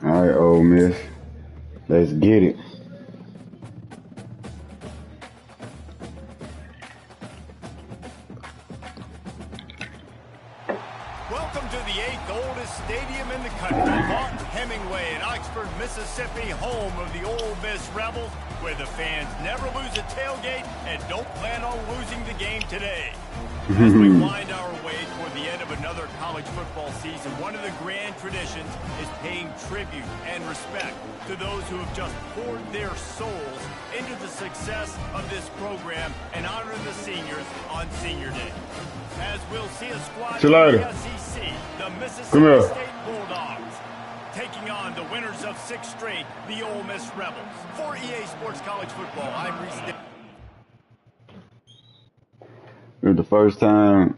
All right, Ole Miss. Let's get it. Welcome to the 8th oldest stadium in the country, Vaughn Hemingway in Oxford, Mississippi, home of the Ole Miss Rebels, where the fans never lose a tailgate and don't plan on losing the game today. As we wind our way toward the end of another college football season, one of the grand traditions is paying tribute and respect to those who have just poured their souls into the success of this program and honoring the seniors on Senior Day. As we'll see a squad from the SEC, the Mississippi State Bulldogs, taking on the winners of 6 straight, the Ole Miss Rebels. For EA Sports College Football, I'm Reese. It was the first time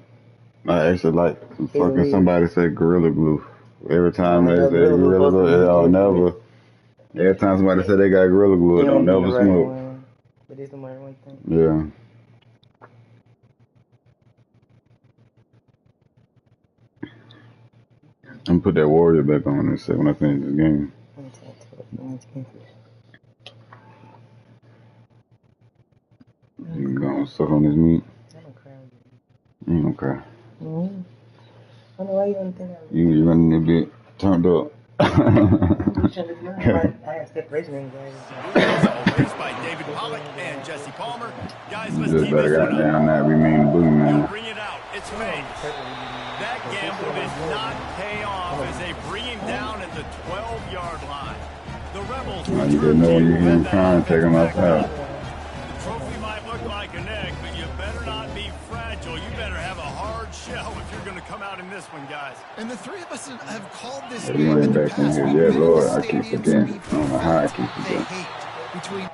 I actually like fucking somebody said Gorilla Glue. Every time they say Gorilla Glue, it don't never. Every time somebody say they got Gorilla Glue, it don't never smoke. But it's the right thing. Yeah. I'm gonna put that Warrior back on in a second when I finish this game. You gonna suck on this meat? I don't cry. You don't cry. I don't know why you wouldn't think I You running a bit turned up. I have separation anxiety. As always, by David Pollock and Jesse Palmer. Guys, let's just better got down that remain boogeyman. Bring it out. It's May. That gamble did not pay off as they bring him down at the 12-yard line. The Rebels. You didn't know when you hear him crying, take him outside. The trophy might look like an egg, but you better not be fragile. You better have a hard shell if you're going to come out in this one, guys. And the three of us have called this game in the past. Yeah, Lord, I keep forgetting. I don't know how I keep forgetting. Between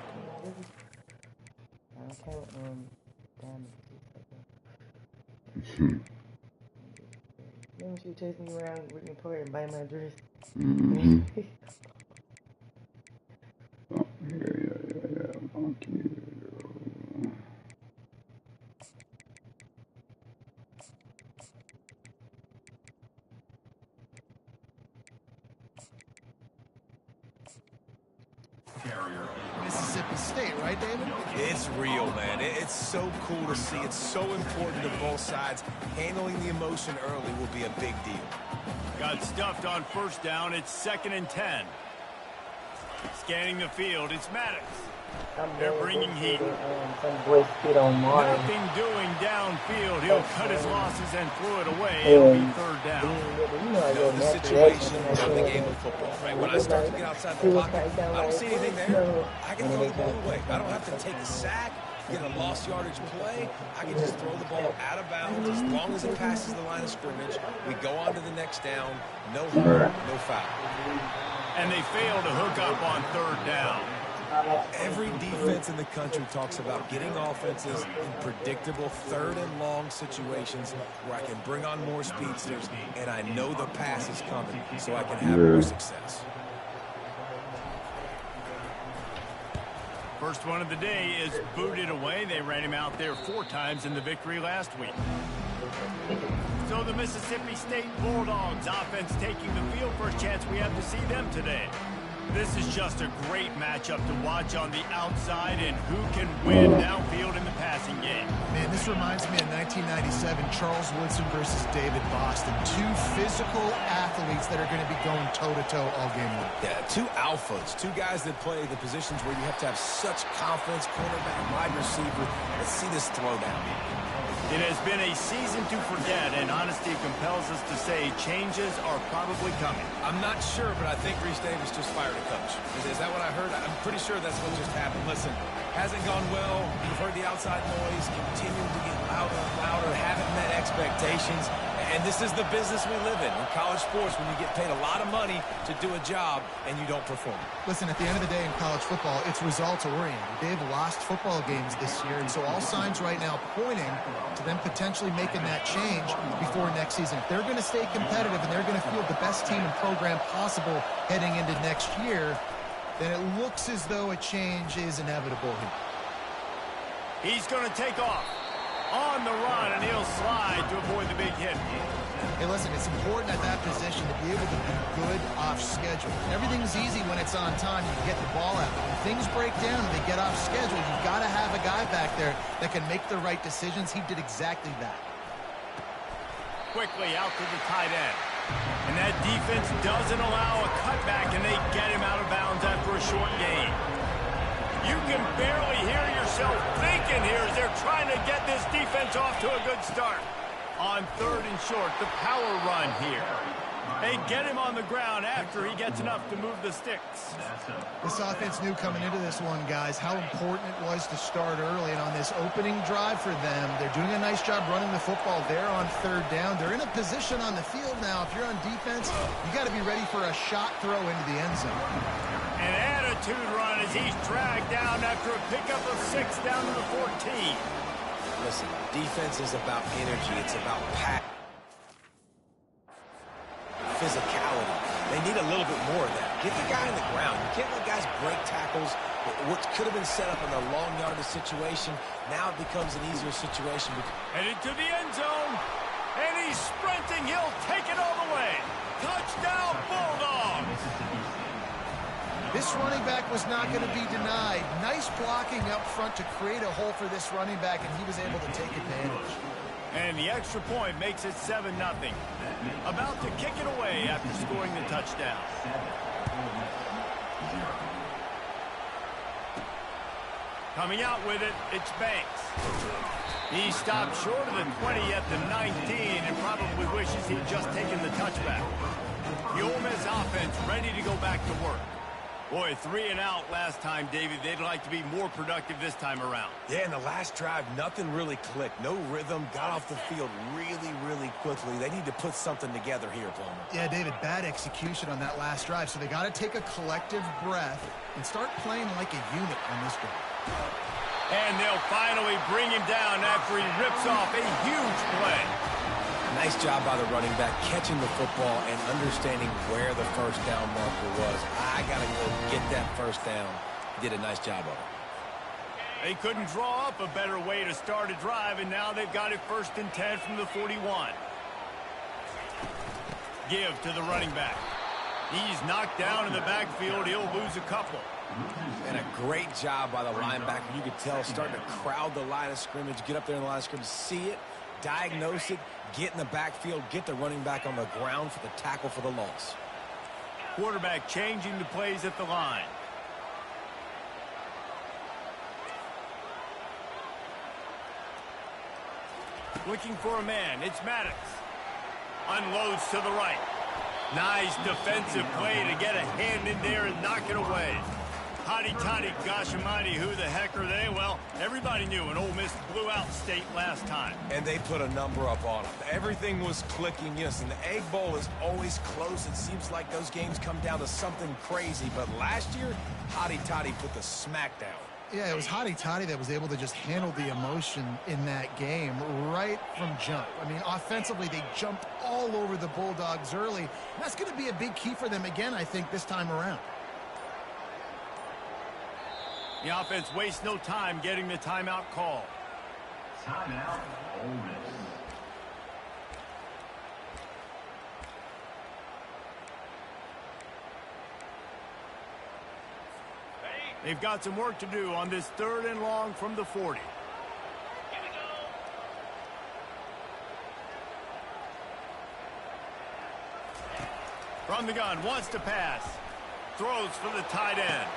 Remember she chasing me around with me poor and biting my dress? Yeah. Thank you. Mississippi State, right, David? It's real, man. It's so cool to see. It's so important to both sides. Handling the emotion early will be a big deal. Got stuffed on first down. It's 2nd and 10. Scanning the field. It's Maddox. They're bringing heat. Nothing doing downfield. He'll cut his losses and throw it away. It'll be 3rd down. The situation of the game of football, right? When I start to get outside the pocket, I don't see anything there. I can throw the ball away. I don't have to take a sack, get a lost yardage play. I can just throw the ball out of bounds as long as it passes the line of scrimmage. We go on to the next down. No harm, no foul. And they fail to hook up on 3rd down. Every defense in the country talks about getting offenses in predictable 3rd and long situations where I can bring on more speedsters and I know the pass is coming so I can have more success. First one of the day is booted away. They ran him out there 4 times in the victory last week. So the Mississippi State Bulldogs offense taking the field. First chance we have to see them today. This is just a great matchup to watch on the outside and who can win downfield in the passing game. Man, this reminds me of 1997, Charles Woodson versus David Boston. 2 physical athletes that are going to be going toe-to-toe all game long. Yeah, 2 alphas, 2 guys that play the positions where you have to have such confidence, cornerback, wide receiver. Let's see this throwdown. It has been a season to forget, and honesty compels us to say changes are probably coming. I'm not sure, but I think Reese Davis just fired a coach. Is that what I heard? I'm pretty sure that's what just happened. Listen, hasn't gone well. You've heard the outside noise, continuing to get louder and louder, haven't met expectations. And this is the business we live in college sports, when you get paid a lot of money to do a job and you don't perform. Listen, at the end of the day in college football, it's results-oriented. They've lost football games this year, and so all signs right now pointing to them potentially making that change before next season. If they're going to stay competitive and they're going to field the best team and program possible heading into next year, then it looks as though a change is inevitable here. He's going to take off. on the run, and he'll slide to avoid the big hit. Hey, listen, it's important at that position to be able to be good off schedule. Everything's easy when it's on time. You get the ball out. When things break down and they get off schedule, you've got to have a guy back there that can make the right decisions. He did exactly that. Quickly out to the tight end. And that defense doesn't allow a cutback, and they get him out of bounds after a short gain. You can barely hear yourself thinking here as they're trying to get this defense off to a good start. On 3rd and short, the power run here. They get him on the ground after he gets enough to move the sticks. This offense knew coming into this one, guys, how important it was to start early. And on this opening drive for them, they're doing a nice job running the football there on 3rd down. They're in a position on the field now. If you're on defense, you got to be ready for a shot throw into the end zone. An attitude run as he's dragged down after a pickup of 6 down to the 14. Listen, defense is about energy. It's about physicality. They need a little bit more of that. Get the guy in the ground. You can't let guys break tackles. What could have been set up in a long yardage situation, now it becomes an easier situation. Headed to the end zone, and he's sprinting. He'll take it all the way. Touchdown, Bulldogs! This running back was not going to be denied. Nice blocking up front to create a hole for this running back, and he was able to take advantage. And the extra point makes it 7-0. About to kick it away after scoring the touchdown. Coming out with it, it's Banks. He stopped short of the 20 at the 19 and probably wishes he'd just taken the touchback. The Ole Miss offense ready to go back to work. Boy, 3 and out last time, David. They'd like to be more productive this time around. Yeah, in the last drive, nothing really clicked. No rhythm. Got off the field really, really quickly. They need to put something together here, Palmer. Yeah, David, bad execution on that last drive. So they got to take a collective breath and start playing like a unit on this drive. And they'll finally bring him down after he rips off a huge play. Nice job by the running back, catching the football and understanding where the first down marker was. I got to go get that first down. He did a nice job of it. They couldn't draw up a better way to start a drive, and now they've got it 1st and 10 from the 41. Give to the running back. He's knocked down in the backfield. He'll lose a couple. And a great job by the linebacker. You could tell starting to crowd the line of scrimmage, get up there in the line of scrimmage, see it, diagnose it, get in the backfield, get the running back on the ground for the tackle for the loss. Quarterback changing the plays at the line. Looking for a man. It's Maddox. Unloads to the right. Nice defensive play to get a hand in there and knock it away. Hotty-totty, gosh almighty, who the heck are they? Well, everybody knew an Ole Miss blew out State last time. And they put a number up on them. Everything was clicking. Yes, and the Egg Bowl is always close. It seems like those games come down to something crazy. But last year, Hotty-totty put the smack down. Yeah, it was Hotty-totty that was able to just handle the emotion in that game right from jump. I mean, offensively, they jumped all over the Bulldogs early. That's going to be a big key for them again, I think, this time around. The offense wastes no time getting the timeout call. Timeout, Ole Miss. They've got some work to do on this 3rd and long from the 40. From the gun, wants to pass. Throws for the tight end.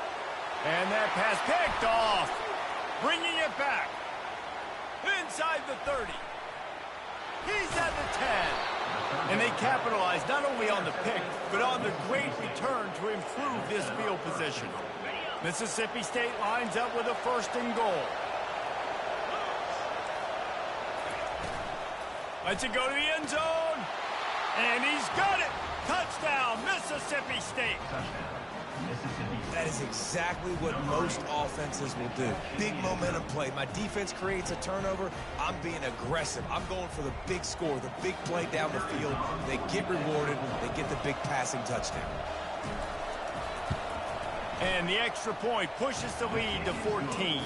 And that pass picked off. Bringing it back. Inside the 30. He's at the 10. And they capitalize not only on the pick, but on the great return to improve this field position. Mississippi State lines up with a 1st and goal. Lets it go to the end zone. And he's got it. Touchdown, Mississippi State. That is exactly what most offenses will do. Big momentum play. My defense creates a turnover. I'm being aggressive. I'm going for the big score, the big play down the field. They get rewarded. They get the big passing touchdown. And the extra point pushes the lead to 14.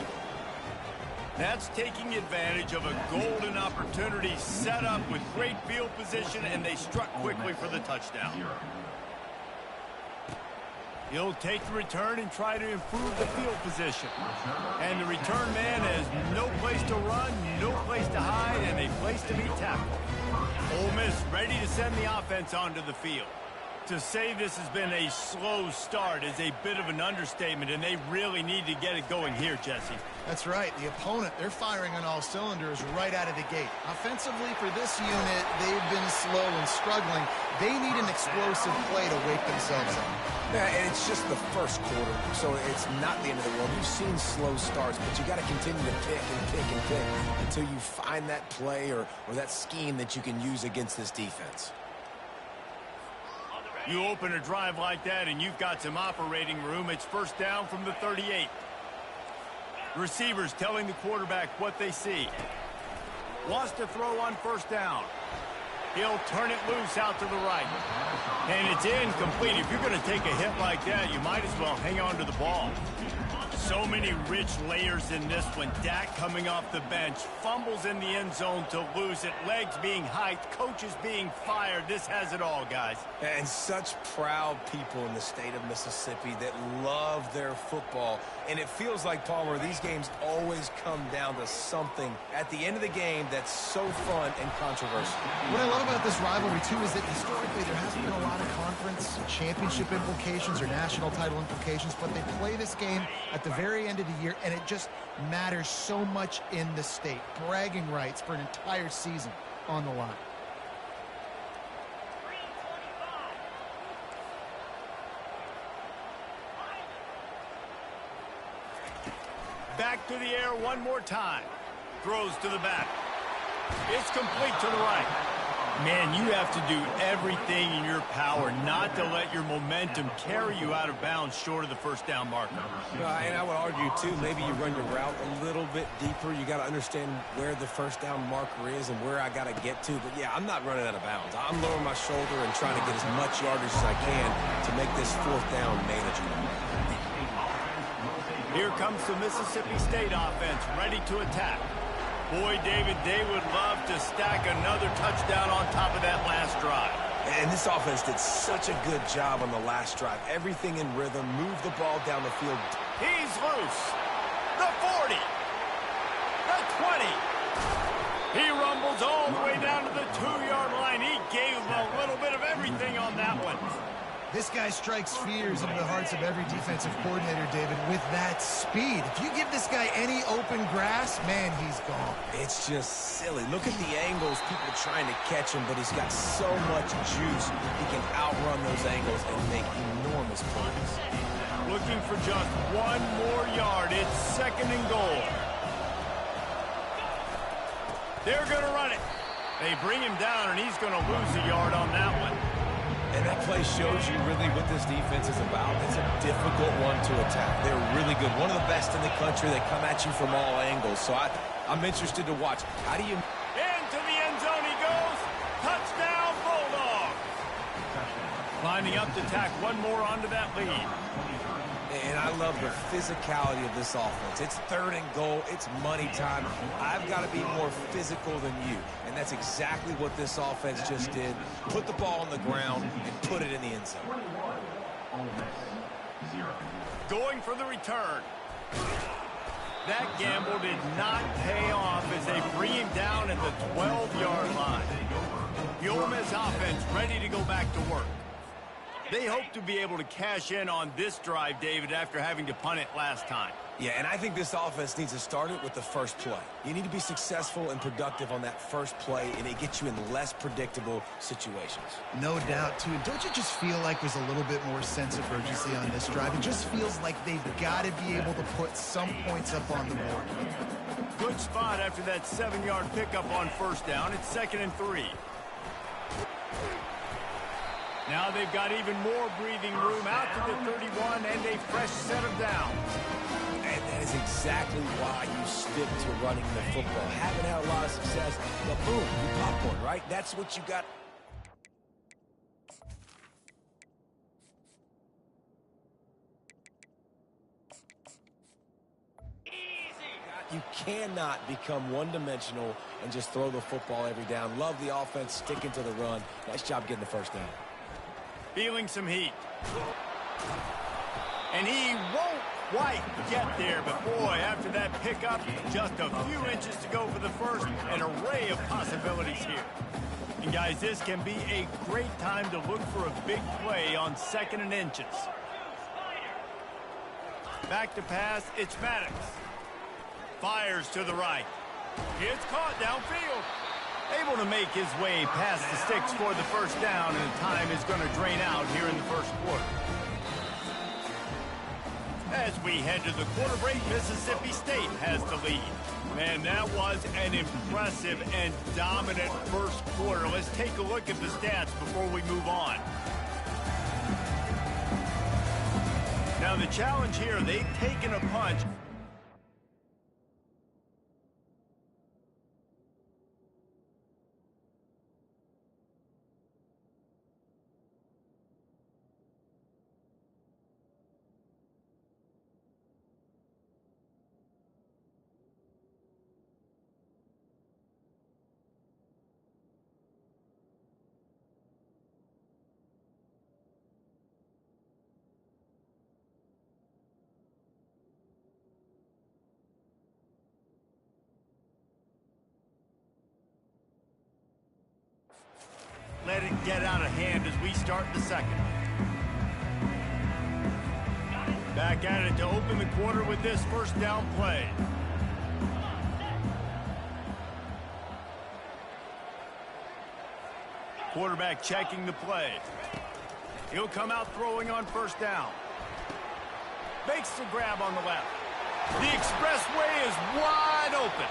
That's taking advantage of a golden opportunity set up with great field position, and they struck quickly for the touchdown. He'll take the return and try to improve the field position. And the return man has no place to run, no place to hide, and a place to be tackled. Ole Miss ready to send the offense onto the field. To say this has been a slow start is a bit of an understatement, and they really need to get it going here, Jesse. That's right. The opponent, they're firing on all cylinders right out of the gate. Offensively, for this unit, they've been slow and struggling. They need an explosive play to wake themselves up. Yeah, and it's just the first quarter, so it's not the end of the world. You've seen slow starts, but you got to continue to pick and pick and pick until you find that play or that scheme that you can use against this defense. You open a drive like that and you've got some operating room. It's first down from the 38. Receivers telling the quarterback what they see. Wants to throw on first down. He'll turn it loose out to the right. And it's incomplete. If you're going to take a hit like that, you might as well hang on to the ball. So many rich layers in this one. Dak coming off the bench, fumbles in the end zone to lose it, legs being hiked, coaches being fired. This has it all, guys. And such proud people in the state of Mississippi that love their football. And it feels like, Palmer, these games always come down to something at the end of the game that's so fun and controversial. What I love about this rivalry, too, is that historically there hasn't been a lot of conference championship implications or national title implications, but they play this game at the very end of the year, and it just matters so much in the state. Bragging rights for an entire season on the line. Back to the air one more time. Throws to the back. It's complete to the right. Man, you have to do everything in your power not to let your momentum carry you out of bounds short of the first down marker. And I would argue, too, maybe you run your route a little bit deeper. You got to understand where the first down marker is and where I got to get to. But, yeah, I'm not running out of bounds. I'm lowering my shoulder and trying to get as much yardage as I can to make this fourth down manageable. Here comes the Mississippi State offense ready to attack. Boy, David, they would love to stack another touchdown on top of that last drive. And this offense did such a good job on the last drive. Everything in rhythm, move the ball down the field. He's loose. The 40. The 20. He rumbles all the way down to the 2-yard line. He gave a little bit of everything on that one. This guy strikes fears into the hearts of every defensive coordinator, David, with that speed. If you give this guy any open grass, man, he's gone. It's just silly. Look at the angles, people trying to catch him, but he's got so much juice. He can outrun those angles and make enormous plays. Looking for just one more yard. It's second and goal. They're going to run it. They bring him down, and he's going to lose a yard on that one. And that play shows you really what this defense is about. It's a difficult one to attack. They're really good. One of the best in the country. They come at you from all angles. So I'm interested to watch. How do you... Into the end zone he goes. Touchdown, Bulldog. Lining up to tack one more onto that lead. And I love the physicality of this offense. It's third and goal. It's money time. I've got to be more physical than you. And that's exactly what this offense just did. Put the ball on the ground and put it in the end zone. Going for the return. That gamble did not pay off as they bring him down at the 12-yard line. The Ole Miss offense ready to go back to work. They hope to be able to cash in on this drive, David, after having to punt it last time. Yeah, and I think this offense needs to start it with the first play. You need to be successful and productive on that first play, and it gets you in less predictable situations. No doubt, too. Don't you just feel like there's a little bit more sense of urgency on this drive? It just feels like they've got to be able to put some points up on the board. Good spot after that 7-yard pickup on first down. It's 2nd and 3. Now they've got even more breathing room out to the 31 and a fresh set of downs. And that is exactly why you stick to running the football. Haven't had a lot of success, but boom, you pop one, right? That's what you got. You cannot become one-dimensional and just throw the football every down. Love the offense, sticking to the run. Nice job getting the first down. Feeling some heat. And he won't quite get there, but boy, after that pickup, just a few inches to go for the first. An array of possibilities here. And guys, this can be a great time to look for a big play on 2nd and inches. Back to pass, it's Maddox. Fires to the right. It's caught downfield. Able to make his way past the sticks for the first down, and time is going to drain out here in the first quarter. As we head to the quarter break, Mississippi State has the lead. Man, that was an impressive and dominant first quarter. Let's take a look at the stats before we move on. Now the challenge here, they've taken a punch. Let it get out of hand as we start the second. Back at it to open the quarter with this first down play. Quarterback checking the play. He'll come out throwing on first down. Makes the grab on the left. The expressway is wide open.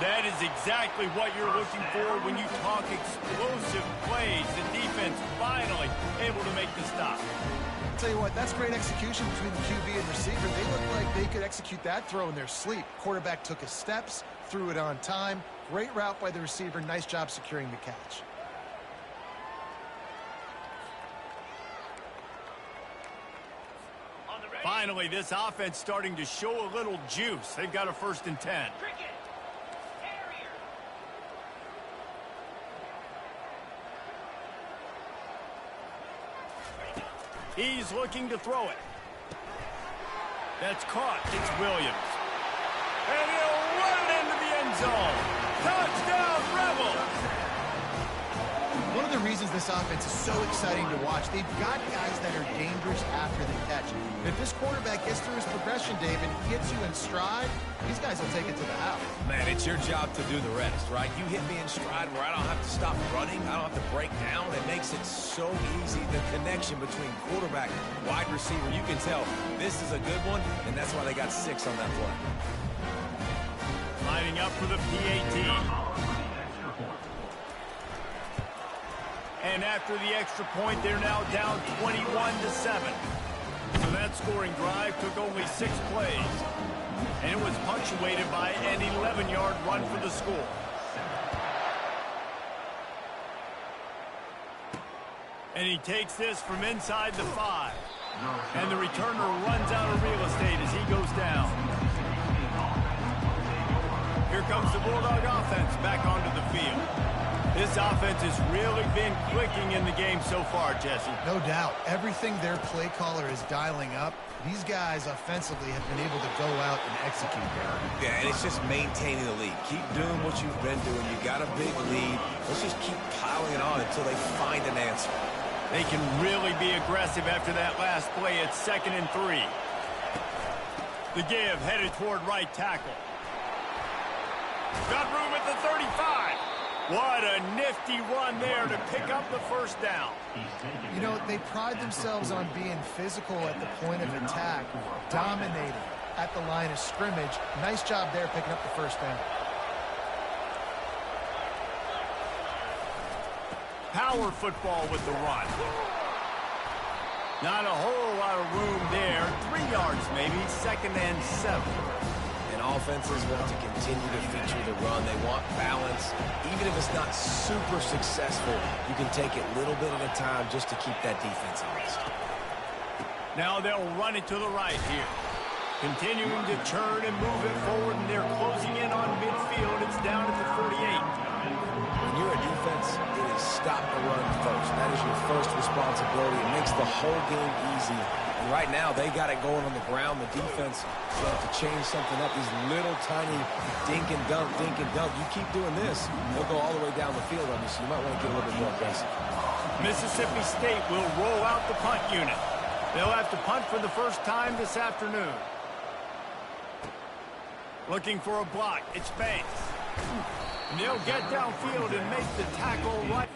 That is exactly what you're looking for when you talk explosive plays. The defense finally able to make the stop. I'll tell you what, that's great execution between the QB and receiver. They look like they could execute that throw in their sleep. Quarterback took his steps, threw it on time. Great route by the receiver. Nice job securing the catch. Finally, this offense starting to show a little juice. They've got a 1st and 10. He's looking to throw it. That's caught. It's Williams. And he'll run it into the end zone. Touchdown, Rebels! One of the reasons this offense is so exciting to watch, they've got guys that are dangerous after they catch it. If this quarterback gets through his progression, David, gets you in stride, these guys will take it to the house. Man, it's your job to do the rest, right? You hit me in stride where I don't have to stop running. I don't have to break down. It makes it so easy. The connection between quarterback and wide receiver, you can tell this is a good one, and that's why they got 6 on that play. Lining up for the PAT. And after the extra point, they're now down 21-7. So that scoring drive took only 6 plays. And it was punctuated by an 11-yard run for the score. And he takes this from inside the 5. And the returner runs out of real estate as he goes down. Here comes the Bulldog offense back onto the field. This offense has really been clicking in the game so far, Jesse. No doubt. Everything their play caller is dialing up, these guys offensively have been able to go out and execute there. Yeah, and it's just maintaining the lead. Keep doing what you've been doing. You got a big lead. Let's just keep piling it on until they find an answer. They can really be aggressive after that last play. It's 2nd and 3. The give headed toward right tackle. Got room at the 35. What a nifty run there to pick up the first down. You know, they pride themselves on being physical at the point of attack, dominating at the line of scrimmage. Nice job there picking up the first down. Power football with the run. Not a whole lot of room there. 3 yards maybe, 2nd and 7. And offenses want to continue to feature the run. They want balance. Even if it's not super successful, you can take it little bit at a time just to keep that defense honest. Now they'll run it to the right here. Continuing to churn and move it forward, and they're closing in on midfield. It's down at the 48. When you're a defense, it is stop the run first. That is your first responsibility. It makes the whole game easy. And right now, they got it going on the ground. The defense will have to change something up. These little tiny dink and dunk, dink and dunk. You keep doing this, they'll go all the way down the field on you, so you might want to get a little bit more aggressive. Mississippi State will roll out the punt unit. They'll have to punt for the first time this afternoon. Looking for a block. It's Banks. And they'll get downfield and make the tackle right.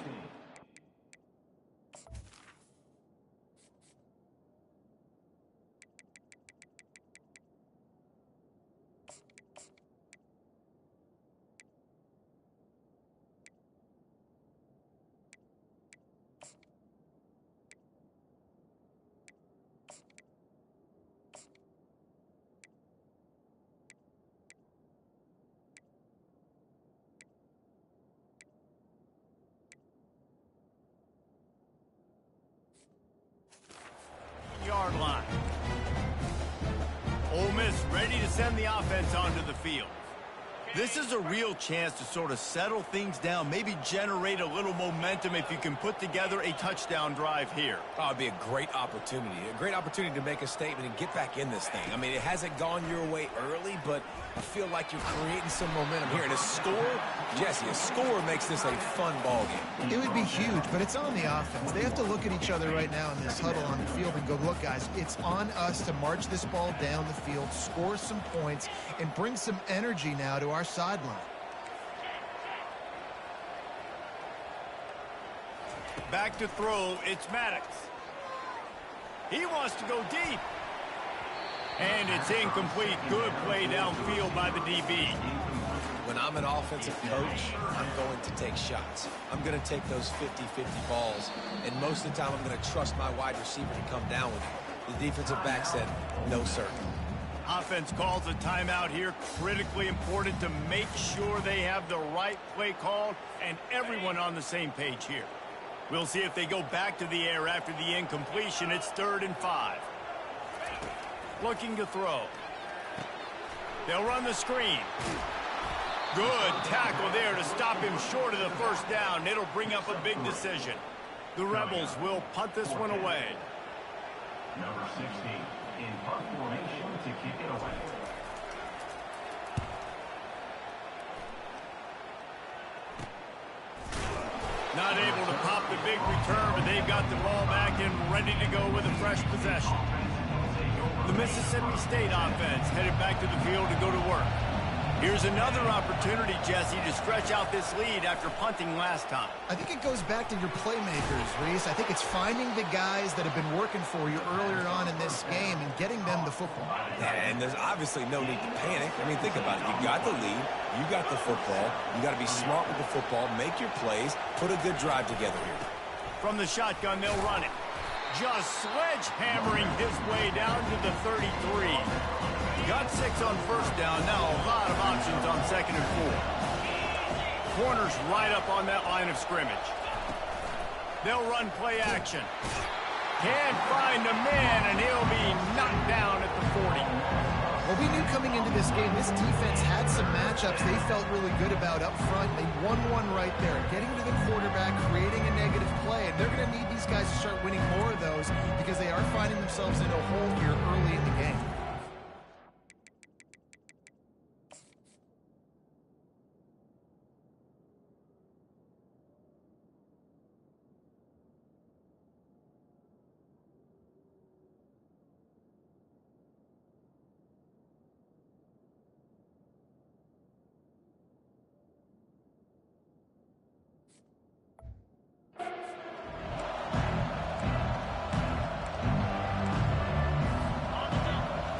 Yard line. Ole Miss ready to send the offense onto the field. This is a real chance to sort of settle things down, maybe generate a little momentum if you can put together a touchdown drive here. Oh, it'd be a great opportunity to make a statement and get back in this thing. I mean, it hasn't gone your way early, but I feel like you're creating some momentum here. And a score, Jesse, a score makes this a fun ball game. It would be huge, but it's on the offense. They have to look at each other right now in this huddle on the field and go, look, guys, it's on us to march this ball down the field, score some points, and bring some energy now to our sideline. Back to throw, it's Maddox. He wants to go deep. And it's incomplete. Good play downfield by the DB. When I'm an offensive coach, I'm going to take shots. I'm going to take those 50-50 balls. And most of the time, I'm going to trust my wide receiver to come down with it. The defensive back said, no, sir. Offense calls a timeout here. Critically important to make sure they have the right play called and everyone on the same page here. We'll see if they go back to the air after the incompletion. It's 3rd and 5. Looking to throw. They'll run the screen. Good tackle there to stop him short of the first down. It'll bring up a big decision. The Rebels will punt this one away. Number 16 in punt formation to kick it away. Not able to pop the big return, but they've got the ball back and ready to go with a fresh possession. The Mississippi State offense headed back to the field to go to work. Here's another opportunity, Jesse, to stretch out this lead after punting last time. I think it goes back to your playmakers, Reese. I think it's finding the guys that have been working for you earlier on in this game and getting them the football. And there's obviously no need to panic. I mean, think about it. You got the lead. You got the football. You got to be smart with the football, make your plays, put a good drive together here. From the shotgun, they'll run it. Just sledgehammering his way down to the 33. Got 6 on first down. Now a lot of options on 2nd and 4. Corners right up on that line of scrimmage. They'll run play action. Can't find a man, and he'll be knocked down at the 40. Well, we knew coming into this game, this defense had some matchups they felt really good about up front. They won one right there, getting to the quarterback, creating a negative play, and they're going to need these guys to start winning more of those because they are finding themselves in a hole here early in the game.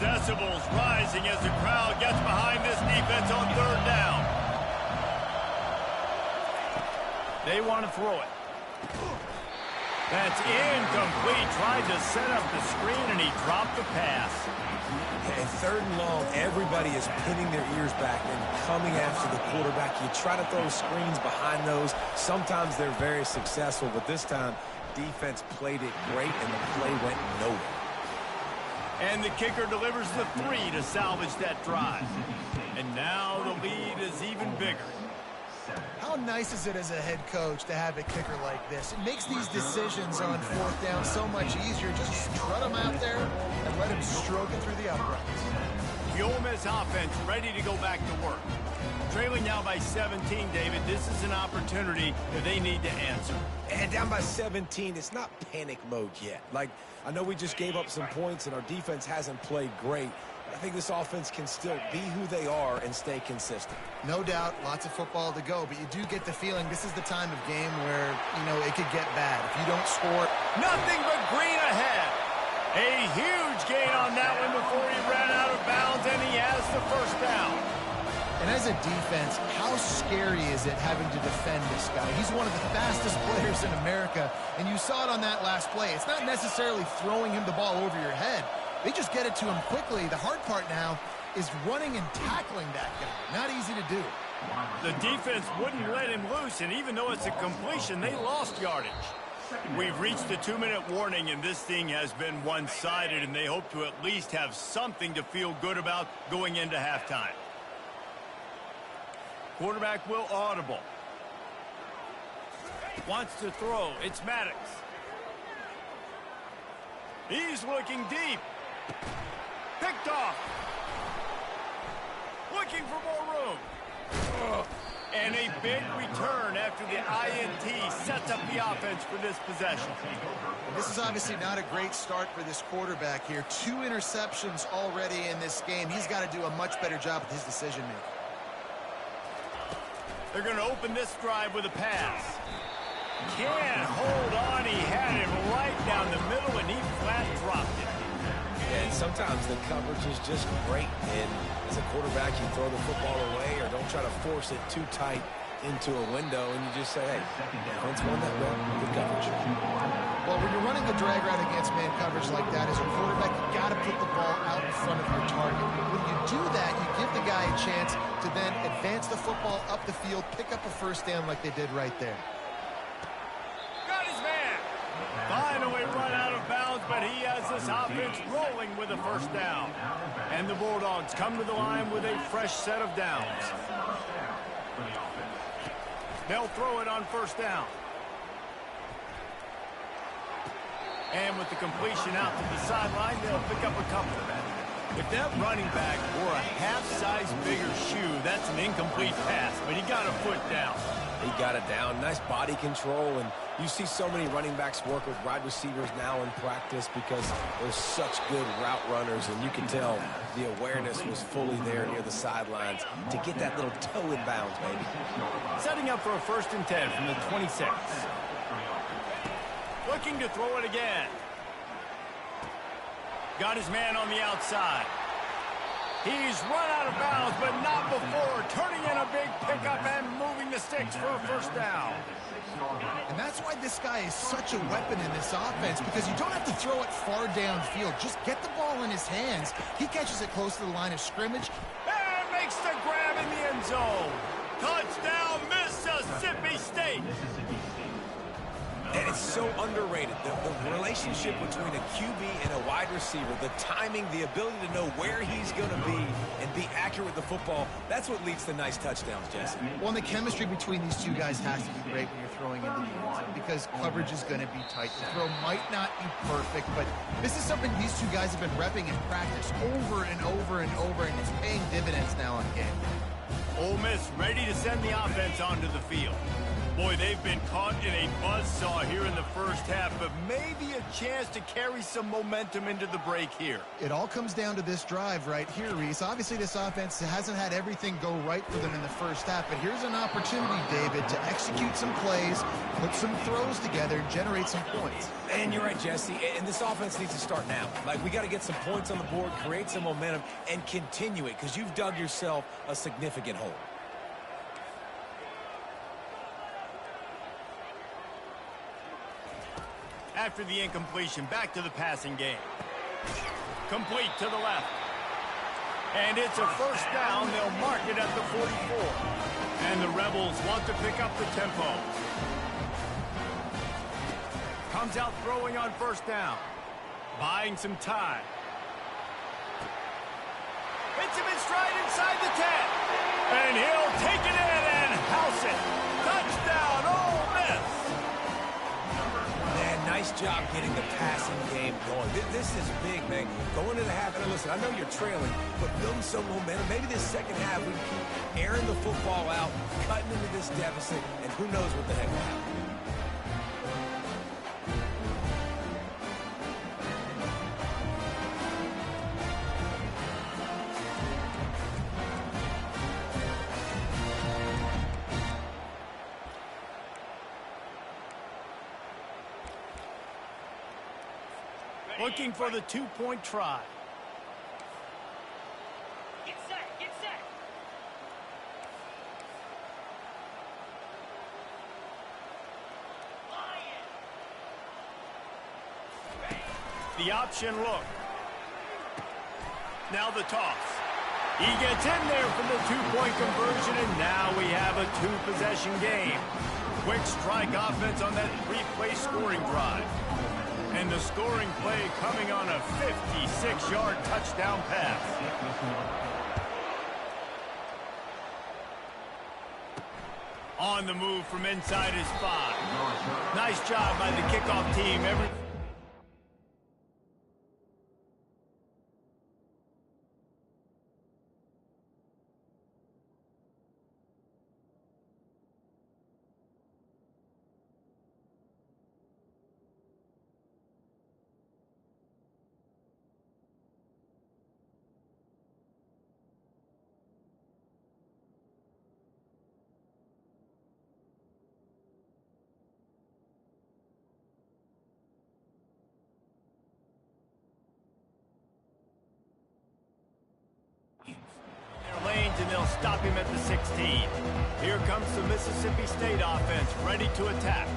Decibels rising as the crowd gets behind this defense on 3rd down. They want to throw it. That's incomplete. Tried to set up the screen, and he dropped the pass. And 3rd and long, everybody is pinning their ears back and coming after the quarterback. You try to throw screens behind those. Sometimes they're very successful, but this time, defense played it great, and the play went nowhere. And the kicker delivers the 3 to salvage that drive. And now the lead is even bigger. How nice is it as a head coach to have a kicker like this? It makes these decisions on 4th down so much easier. Just strut him out there and let him stroke it through the uprights. The Ole Miss offense ready to go back to work. Trailing now by 17, David. This is an opportunity that they need to answer. And down by 17, it's not panic mode yet. Like, I know we just gave up some points and our defense hasn't played great. But I think this offense can still be who they are and stay consistent. No doubt, lots of football to go, but you do get the feeling this is the time of game where, you know, it could get bad. If you don't score. Nothing but green ahead. A huge gain on that one before he ran out of bounds, and he has the first down. And as a defense, how scary is it having to defend this guy? He's one of the fastest players in America, and you saw it on that last play. It's not necessarily throwing him the ball over your head. They just get it to him quickly. The hard part now is running and tackling that guy. Not easy to do. The defense wouldn't let him loose, and even though it's a completion, they lost yardage. We've reached the 2-minute warning, and this thing has been one-sided, and they hope to at least have something to feel good about going into halftime. Quarterback will audible. Wants to throw. It's Maddox. He's looking deep. Picked off. Looking for more room. And a big return after the INT sets up the offense for this possession. This is obviously not a great start for this quarterback here. 2 interceptions already in this game. He's got to do a much better job with his decision-making. They're going to open this drive with a pass. Can't hold on. He had it right down the middle, and he flat dropped it. And sometimes the coverage is just great. And as a quarterback, you throw the football away or don't try to force it too tight into a window, and you just say, hey, defense won that well, good coverage. Well, when you're running the drag route against man coverage like that, as a quarterback, you got to put the ball out in front of your target. When you do that, you give the guy a chance to then advance the football up the field, pick up a first down like they did right there. Got his man. Finally run out of bounds, but he has this offense rolling with a first down. And the Bulldogs come to the line with a fresh set of downs. They'll throw it on first down. And with the completion out to the sideline, they'll pick up a couple. If that running back wore a half-size bigger shoe, that's an incomplete pass, but he got a foot down. He got it down. Nice body control, and you see so many running backs work with wide receivers now in practice because they're such good route runners, and you can tell the awareness was fully there near the sidelines to get that little toe in bounds, baby. Setting up for a 1st and 10 from the 26. Looking to throw it again. Got his man on the outside. He's run out of bounds, but not before turning in a big pickup and moving the sticks for a first down. And that's why this guy is such a weapon in this offense, because you don't have to throw it far downfield. Just get the ball in his hands. He catches it close to the line of scrimmage. And makes the grab in the end zone. Touchdown, Mississippi State. And it's so underrated. The relationship between a QB and a wide receiver, the timing, the ability to know where he's going to be and be accurate with the football, that's what leads to nice touchdowns, Jesse. Well, and the chemistry between these two guys has to be great when you're throwing into the end zone because coverage is going to be tight. The throw might not be perfect, but this is something these two guys have been repping in practice over and over and over, and it's paying dividends now in the game. Ole Miss ready to send the offense onto the field. Boy, they've been caught in a buzzsaw here in the first half, but maybe a chance to carry some momentum into the break here. It all comes down to this drive right here, Reese. Obviously, this offense hasn't had everything go right for them in the first half, but here's an opportunity, David, to execute some plays, put some throws together, generate some points. And you're right, Jesse, and this offense needs to start now. Like, we got to get some points on the board, create some momentum, and continue it, because you've dug yourself a significant hole. After the incompletion, back to the passing game. Complete to the left. And it's a first down. They'll mark it at the 44. And the Rebels want to pick up the tempo. Comes out throwing on first down. Buying some time. Gets him in stride inside the 10. And he'll take it in and house it. Touchdown, Ole Miss. Man, nice job getting the passing game going. This is big, man. Going into the half, and listen, I know you're trailing, but building some momentum. Maybe this second half we can keep airing the football out, cutting into this deficit, and who knows what the heck will happen. Looking for the two-point try. Get set, get set. The option look. Now the toss. He gets in there for the two-point conversion, and now we have a two-possession game. Quick strike offense on that three-play scoring drive. And the scoring play coming on a 56-yard touchdown pass. On the move from inside his 5. Nice job by the kickoff team. Lanes, and they'll stop him at the 16. Here comes the Mississippi State offense, ready to attack.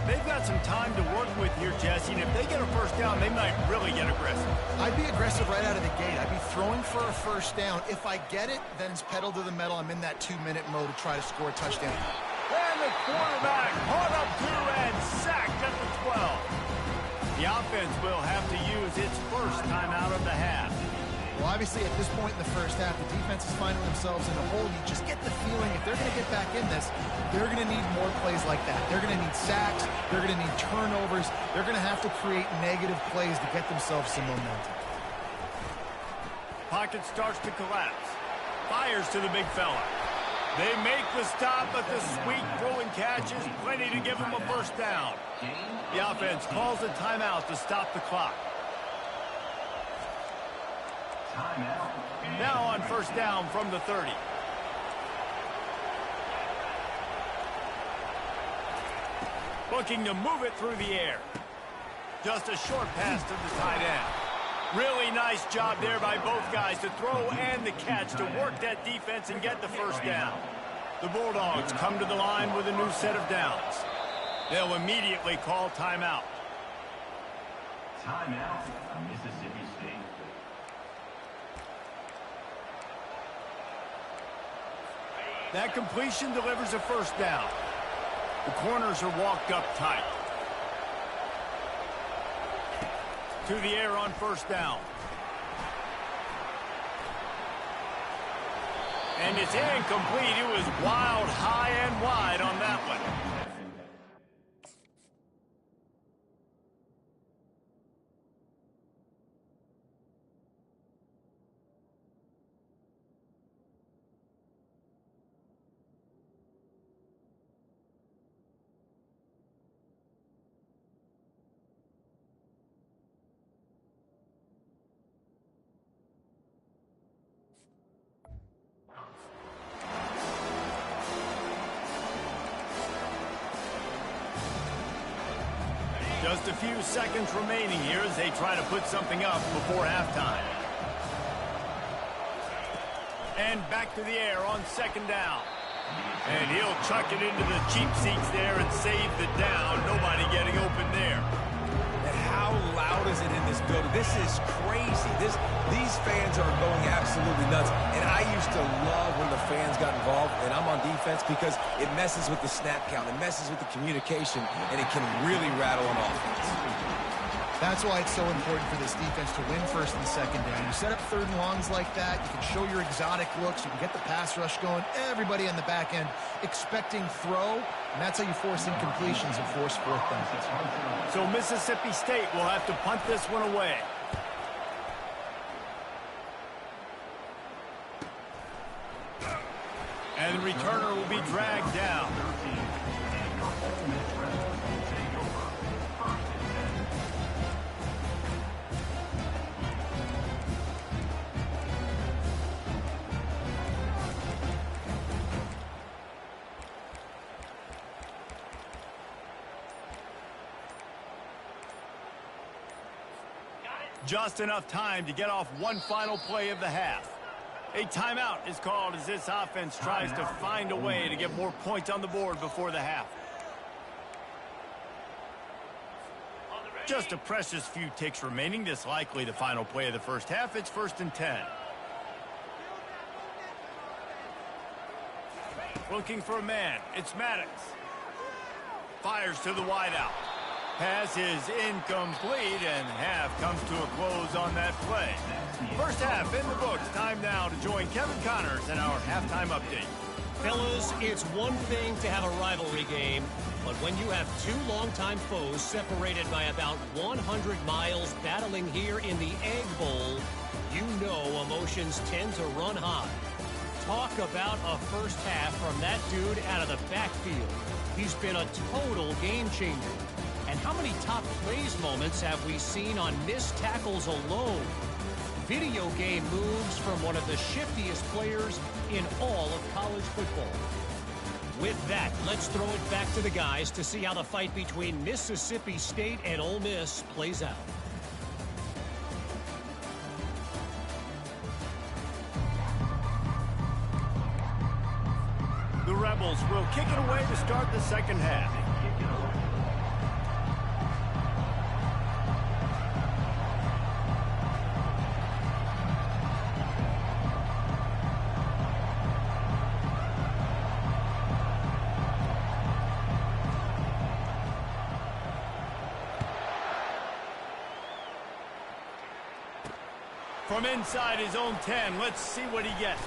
They've got some time to work with here, Jesse, and if they get a first down, they might really get aggressive. I'd be aggressive right out of the gate. I'd be throwing for a first down. If I get it, then it's pedal to the metal. I'm in that 2-minute mode to try to score a touchdown. And the quarterback caught up to and sacked at the 12. The offense will have to use its first timeout of the half. Well, obviously, at this point in the first half, the defense is finding themselves in a hole. You just get the feeling if they're going to get back in this, they're going to need more plays like that. They're going to need sacks. They're going to need turnovers. They're going to have to create negative plays to get themselves some momentum. Pocket starts to collapse. Fires to the big fella. They make the stop, but the sweet throw and catch is plenty to give them a first down. The offense calls a timeout to stop the clock. Now on first down from the 30. Looking to move it through the air. Just a short pass to the tight end. Really nice job there by both guys to throw and the catch to work that defense and get the first down. The Bulldogs come to the line with a new set of downs. They'll immediately call timeout. Timeout, Mississippi State. That completion delivers a first down. The corners are walked up tight. To the air on first down. And it's incomplete. It was wild, high and wide on that one. Just a few seconds remaining here as they try to put something up before halftime. And back to the air on second down. And he'll chuck it into the cheap seats there and save the down. Nobody getting open there. And how loud is it in this building? This is crazy. These fans are going absolutely nuts. And I used to love when the fans got involved, and I'm on defense because it messes with the snap count. It messes with the communication, and it can really rattle an offense. That's why it's so important for this defense to win first and second down. You set up third and longs like that, you can show your exotic looks, you can get the pass rush going, everybody on the back end expecting throw, and that's how you force incompletions and force fourth downs. So Mississippi State will have to punt this one away. And the returner will be dragged down. Just enough time to get off one final play of the half. A timeout is called as this offense tries to find a way to get more points on the board before the half. Just a precious few ticks remaining. This likely the final play of the first half. It's 1st and 10. Looking for a man. It's Maddox. Fires to the wideout. Pass is incomplete, and half comes to a close on that play. First half in the books. Time now to join Kevin Connors in our halftime update. Fellas, it's one thing to have a rivalry game, but when you have two longtime foes separated by about 100 miles battling here in the Egg Bowl, you know emotions tend to run high. Talk about a first half from that dude out of the backfield. He's been a total game changer. And how many top plays moments have we seen on missed tackles alone? Video game moves from one of the shiftiest players in all of college football. With that, let's throw it back to the guys to see how the fight between Mississippi State and Ole Miss plays out. The Rebels will kick it away to start the second half. From inside his own 10, let's see what he gets.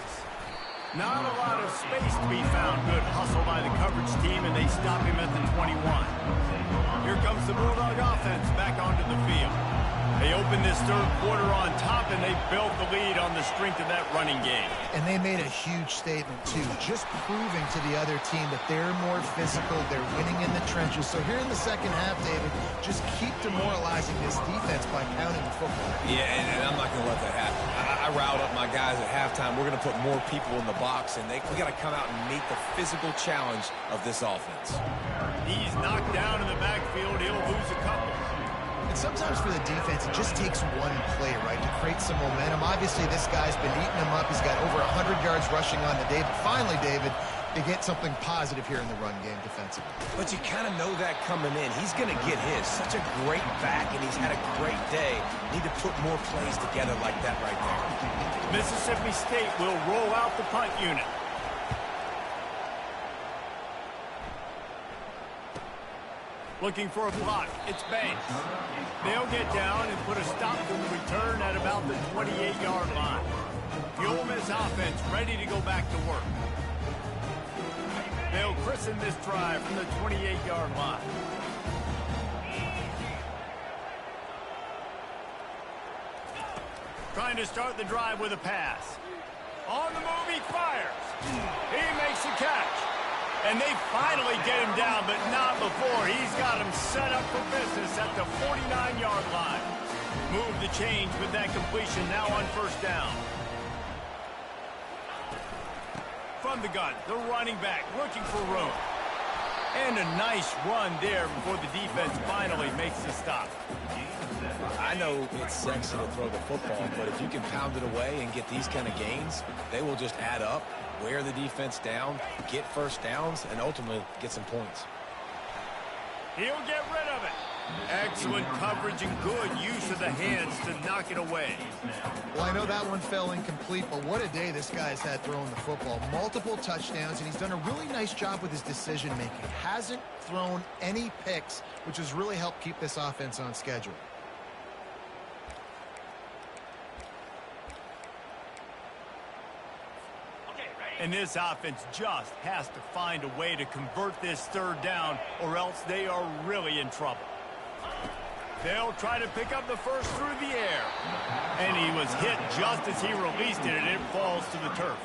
Not a lot of space to be found. Good hustle by the coverage team, and they stop him at the 21. Here comes the Bulldog offense back onto the field. They open this third quarter on top, and they built the lead on the strength of that running game. And they made a huge statement, too, just proving to the other team that they're more physical, they're winning in the trenches. So here in the second half, David, just keep demoralizing this defense by pounding the football. Yeah, and I'm not going to let that happen. I riled up my guys at halftime. We're going to put more people in the box, and we got to come out and meet the physical challenge of this offense. He's knocked down in the backfield. He'll lose a couple. And sometimes for the defense, it just takes one play, right, to create some momentum. Obviously, this guy's been eating them up. He's got over 100 yards rushing on the day. But finally, David, they get something positive here in the run game defensively. But you kind of know that coming in. He's going to get his. Such a great back, and he's had a great day. Need to put more plays together like that right there. Mississippi State will roll out the punt unit. Looking for a block. It's Banks. They'll get down and put a stop to the return at about the 28-yard line. The Ole Miss offense ready to go back to work. They'll christen this drive from the 28-yard line. Trying to start the drive with a pass. On the move, he fires. He makes the catch. And they finally get him down, but not before. He's got him set up for business at the 49-yard line. Move the change with that completion now on first down. From the gun, the running back looking for room. And a nice run there before the defense finally makes the stop. I know it's sexy to throw the football, but if you can pound it away and get these kind of gains, they will just add up, wear the defense down, get first downs, and ultimately get some points. He'll get rid of it. Excellent coverage and good use of the hands to knock it away. Well, I know that one fell incomplete, but what a day this guy's had throwing the football. Multiple touchdowns, and he's done a really nice job with his decision-making. Hasn't thrown any picks, which has really helped keep this offense on schedule. And this offense just has to find a way to convert this third down, or else they are really in trouble. They'll try to pick up the first through the air. And he was hit just as he released it, and it falls to the turf.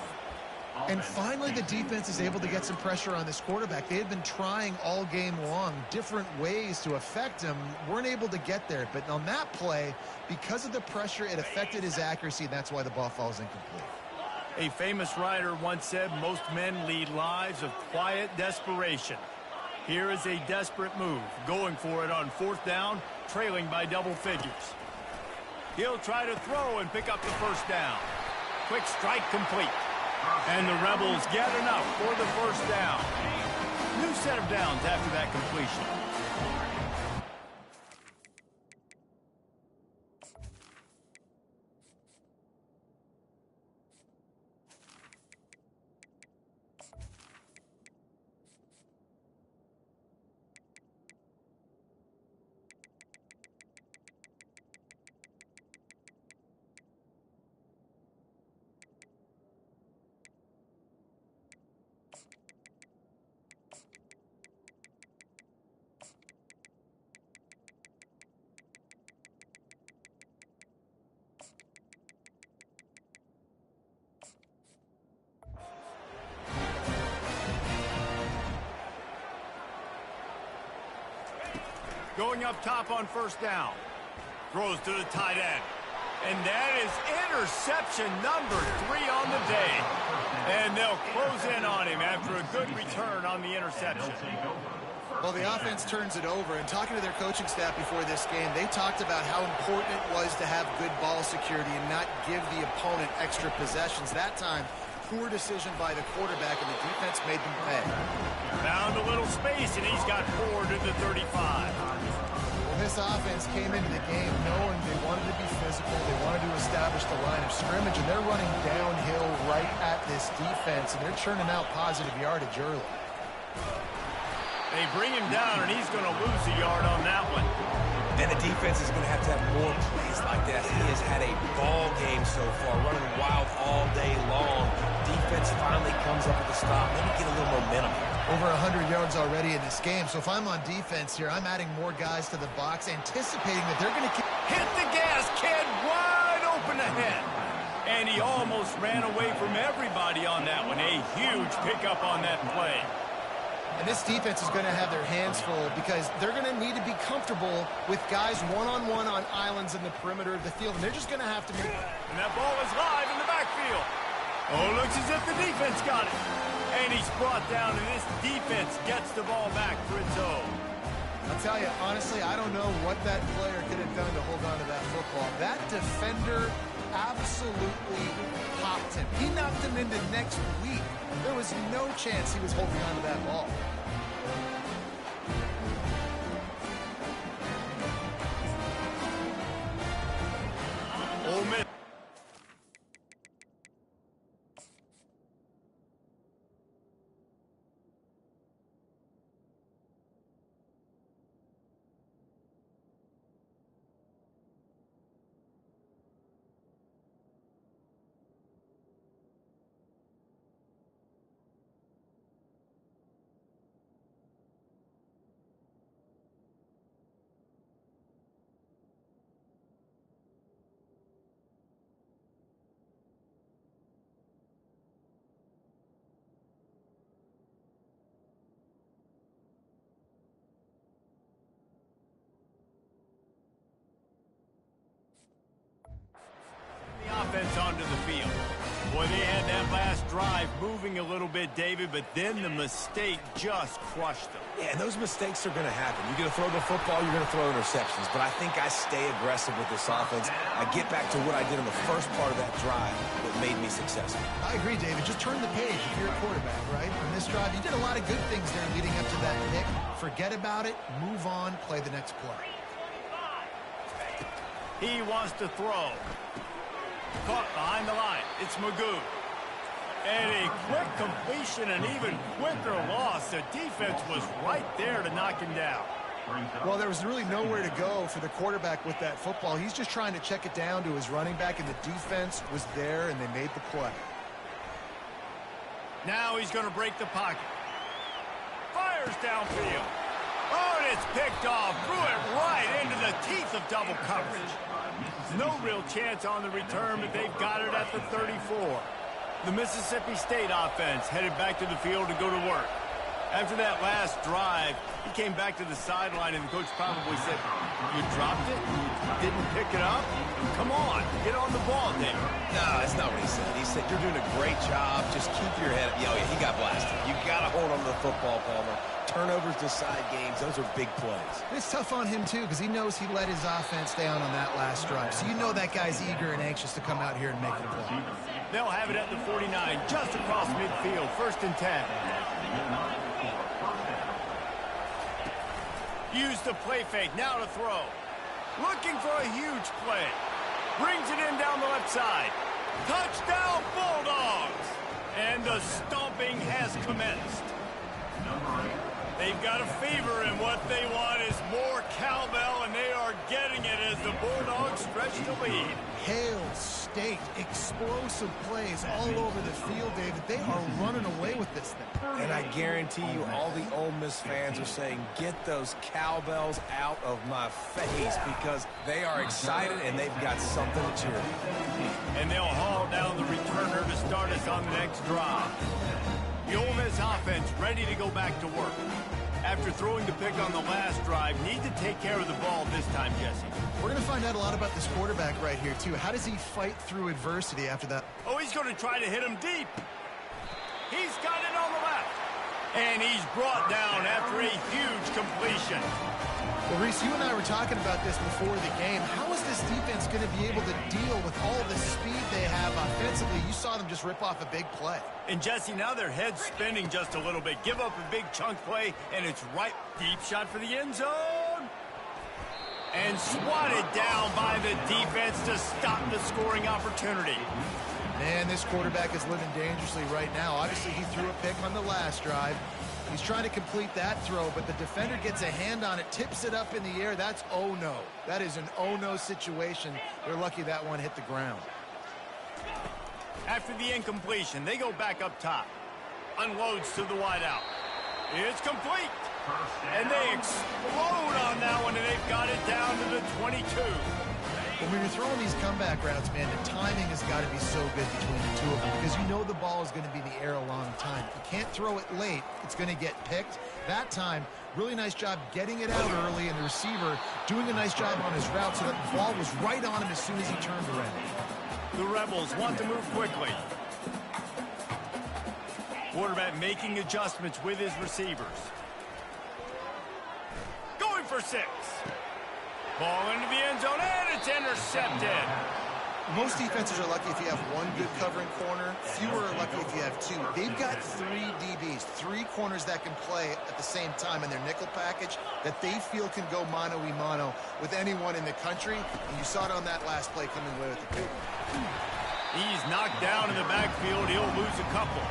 And finally, the defense is able to get some pressure on this quarterback. They had been trying all game long different ways to affect him. Weren't able to get there. But on that play, because of the pressure, it affected his accuracy, and that's why the ball falls incomplete. A famous writer once said, most men lead lives of quiet desperation. Here is a desperate move, going for it on fourth down, trailing by double figures. He'll try to throw and pick up the first down. Quick strike complete. And the Rebels get enough for the first down. New set of downs after that completion. Going up top on first down. Throws to the tight end. And that is interception number 3 on the day. And they'll close in on him after a good return on the interception. Well, the offense turns it over. And talking to their coaching staff before this game, they talked about how important it was to have good ball security and not give the opponent extra possessions. That time, poor decision by the quarterback, and the defense made them pay. Found a little space, and he's got 4 to the 35. Well, this offense came into the game knowing they wanted to be physical, they wanted to establish the line of scrimmage, and they're running downhill right at this defense, and they're churning out positive yardage early. They bring him down, and he's going to lose a yard on that one. And the defense is going to have more plays like that. He has had a ball game so far, running wild all day long. Defense finally comes up with a stop. Let me get a little momentum. Over 100 yards already in this game. So if I'm on defense here, I'm adding more guys to the box, anticipating that they're going to hit the gas, kid, wide open ahead. And he almost ran away from everybody on that one. A huge pickup on that play. And this defense is going to have their hands full because they're going to need to be comfortable with guys one-on-one on islands in the perimeter of the field. And they're just going to have to make... And that ball is live in the backfield. Oh, looks as if the defense got it. And he's brought down, and this defense gets the ball back for its own. I'll tell you, honestly, I don't know what that player could have done to hold on to that football. That defender absolutely popped him. He knocked him into next week. There was no chance he was holding on to that ball. Ole Miss. Offense onto the field. Boy, they had that last drive moving a little bit, David, but then the mistake just crushed them. Yeah, and those mistakes are going to happen. You're going to throw the football, you're going to throw interceptions, but I think I stay aggressive with this offense. I get back to what I did in the first part of that drive that made me successful. I agree, David. Just turn the page if you're a quarterback, right? On this drive, you did a lot of good things there leading up to that pick. Forget about it, move on, play the next play. He wants to throw. Caught behind the line. It's Magoo. And a quick completion, an even quicker loss. The defense was right there to knock him down. Well, there was really nowhere to go for the quarterback with that football. He's just trying to check it down to his running back, and the defense was there, and they made the play. Now he's going to break the pocket. Fires downfield. Oh, and it's picked off. Threw it right into the teeth of double coverage. No real chance on the return, but they've got it at the 34. The Mississippi State offense headed back to the field to go to work. After that last drive, he came back to the sideline, and the coach probably said, "You dropped it? You didn't pick it up? Come on, get on the ball, Dave." No, that's not what he said. He said, "You're doing a great job. Just keep your head up." Yeah, he got blasted. You got to hold on to the football, Palmer. Turnovers decide games. Those are big plays. It's tough on him, too, because he knows he let his offense down on that last drive. So you know that guy's eager and anxious to come out here and make a play. They'll have it at the 49, just across midfield, 1st and 10. Use the play fake, now to throw. Looking for a huge play. Brings it in down the left side. Touchdown, Bulldogs! And the stomping has commenced. They've got a fever, and what they want is more cowbell, and they are getting it as the Bulldogs stretch the lead. Hail State, explosive plays all over the field, David. They are running away with this thing. And I guarantee you all the Ole Miss fans are saying, "Get those cowbells out of my face," because they are excited and they've got something to cheer for. And they'll haul down the returner to start us on the next drive. The Ole Miss offense ready to go back to work. After throwing the pick on the last drive, need to take care of the ball this time, Jesse. We're going to find out a lot about this quarterback right here, too. How does he fight through adversity after that? Oh, he's going to try to hit him deep. He's got it on the left. And he's brought down after a huge completion. Well, Reese, you and I were talking about this before the game. How is this defense going to be able to deal with all the speed they have offensively? You saw them just rip off a big play. And, Jesse, now their head's spinning just a little bit. Give up a big chunk play, and it's right deep shot for the end zone. And swatted down by the defense to stop the scoring opportunity. Man, this quarterback is living dangerously right now. Obviously, he threw a pick on the last drive. He's trying to complete that throw, but the defender gets a hand on it, tips it up in the air. That's oh no. That is an oh no situation. They're lucky that one hit the ground. After the incompletion, they go back up top. Unloads to the wideout. It's complete. And they explode on that one, and they've got it down to the 22. When you're throwing these comeback routes, man, the timing has got to be so good between the two of them because you know the ball is going to be in the air a long time. If you can't throw it late, it's going to get picked. That time, really nice job getting it out early, and the receiver doing a nice job on his route so that the ball was right on him as soon as he turned around. The Rebels want to move quickly. Quarterback making adjustments with his receivers. Going for 6. Ball into the end zone, and it's intercepted. Most defenses are lucky if you have one good covering corner. Fewer are lucky if you have 2. They've got 3 DBs, 3 corners that can play at the same time in their nickel package that they feel can go mano-a-mano with anyone in the country. And you saw it on that last play coming away with the pick. He's knocked down in the backfield. He'll lose a couple.